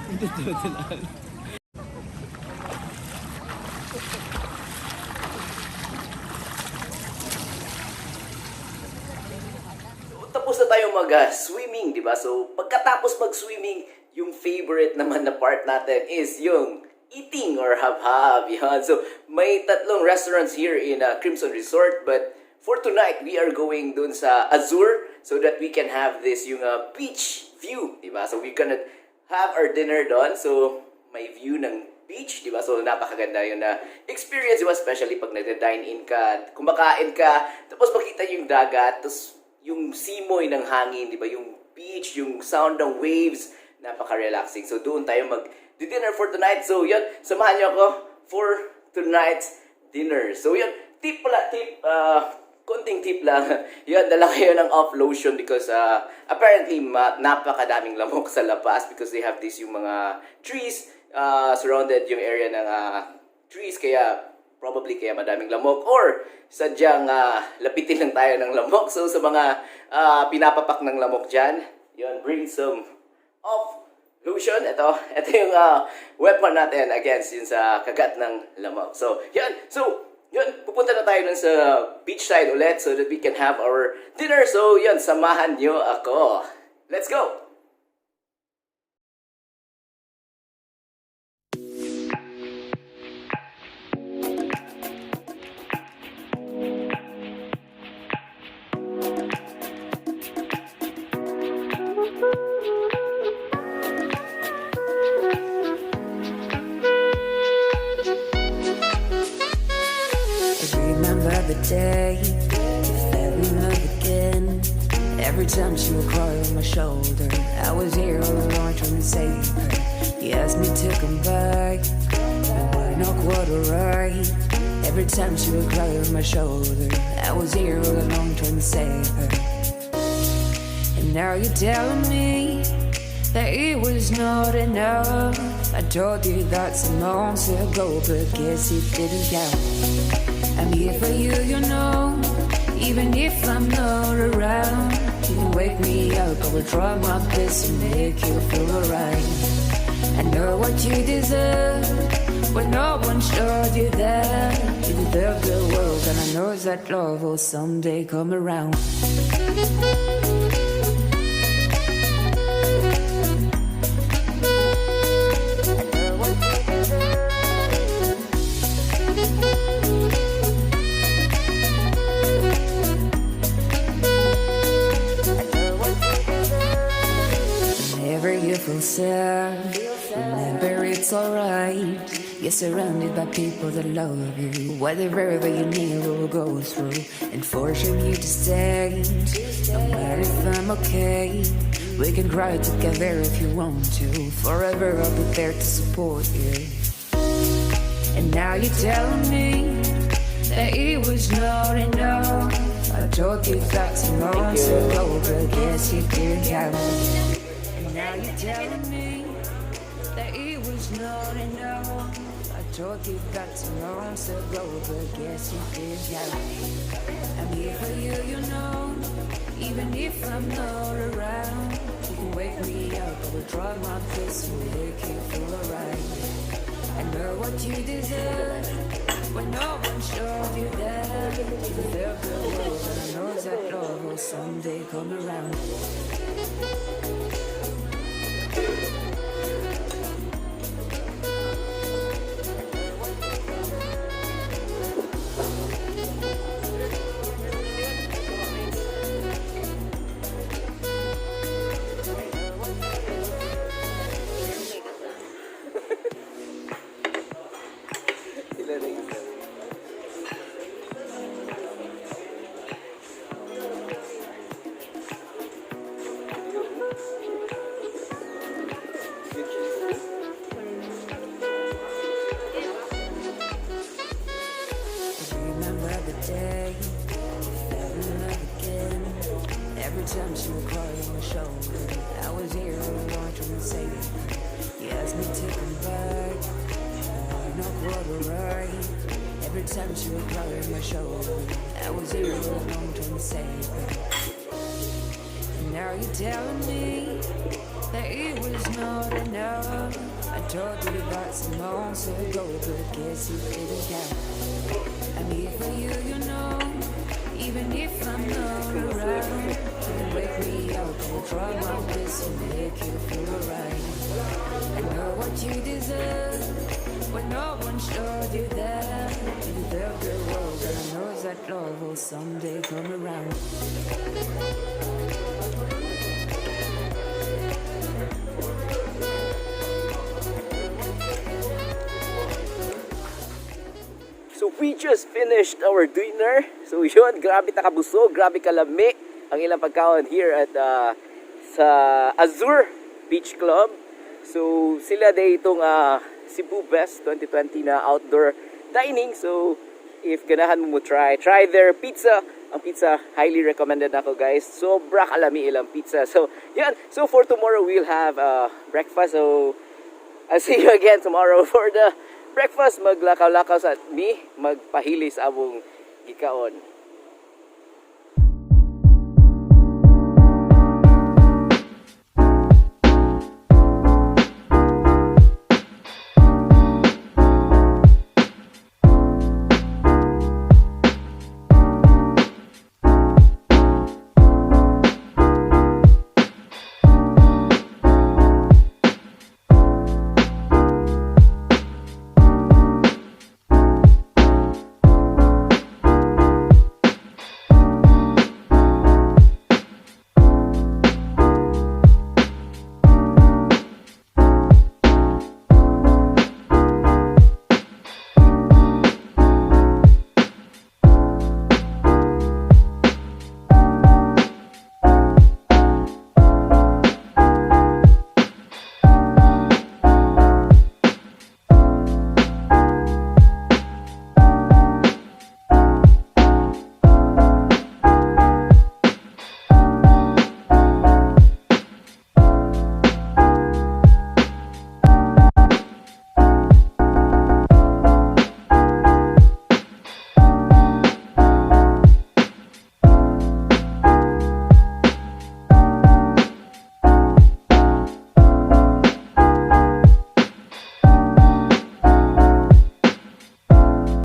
Tapos na tayo mag-swimming, di ba? So, pagkatapos mag-swimming, yung favorite naman na part natin is yung eating or hab-hab. Yan. So, may tatlong restaurants here in Crimson Resort, but for tonight, we are going dun sa Azure so that we can have this yung beach view, di ba? So, we're gonna have our dinner doon. So, may view ng beach, di ba? So, napakaganda yun na experience, di ba? Especially pag nagda-dine-in ka, kumakain ka, tapos makita yung dagat, tapos yung simoy ng hangin, di ba? Yung beach, yung sound ng waves, napaka-relaxing. So, doon tayo mag-dinner for tonight. So, yun, samahan niyo ako for tonight's dinner. So, yun, konting tip lang. Yun, dala kayo ng off lotion because apparently, napakadaming lamok sa labas because they have this yung mga trees, surrounded yung area ng trees, kaya probably kaya madaming lamok or sadyang lapitin lang tayo ng lamok. So sa mga pinapapak ng lamok dyan, yun, bring some off lotion. Ito yung weapon natin against yun sa kagat ng lamok. So yun, pupunta na tayo dun sa beachside ulit so that we can have our dinner. So yun, samahan nyo ako. Let's go! The day you fell in love again. Every time she would cry on my shoulder, I was here all alone trying to save her. You asked me to come back, and we're not quite alright. Every time she would cry on my shoulder, I was here all alone trying to save her. And now you're telling me that it was not enough. I told you that some months ago, but guess it didn't count. I'm here for you, you know, even if I'm not around. You can wake me up, I will try my best to make you feel alright. I know what you deserve, but no one showed you that. You deserve the world, and I know that love will someday come around. Feel sad, remember it's alright. You're surrounded by people that love you. Whatever you need will go through and forcing you to stay. No matter if I'm okay, we can cry together if you want to. Forever I'll be there to support you. And now you're telling me that it was not enough. I told you that some months ago, but guess you didn't have me. Now you're telling me that it was not enough. I told you that some months ago, but guess you did, yeah. I'm here for you, you know, even if I'm not around. You can wake me up, I will try my best to make you feel alright. I know what you deserve, when no one showed you that. You deserve the world, and I know that love will someday come around. time she would cry on my shoulder, I was here all alone trying to save her. You asked me to come back, I'm not quite alright. Every time she would cry on my shoulder, I was here all alone trying to save her. And now you're telling me that it was not enough. I told you about some months ago, but guess you didn't count. I'm here for you, you know, even if I'm not around. You wake me up, I'll try my best to make you feel alright. I know what you deserve, but no one showed you that. You built the world, and I know that love will someday come around. So we just finished our dinner. So yun, grabe takabusog, grabe kalami ang ilang pagkaon here at sa Azure Beach Club. So sila day itong Cebu Best 2020 na outdoor dining. So if ganahan mo try their pizza. Ang pizza, highly recommended ako guys. Sobra kalami ilang pizza. So yan, so for tomorrow we'll have breakfast. So I'll see you again tomorrow for the breakfast. Maglakaw-lakaw sa mi, magpahilis abong gikaon.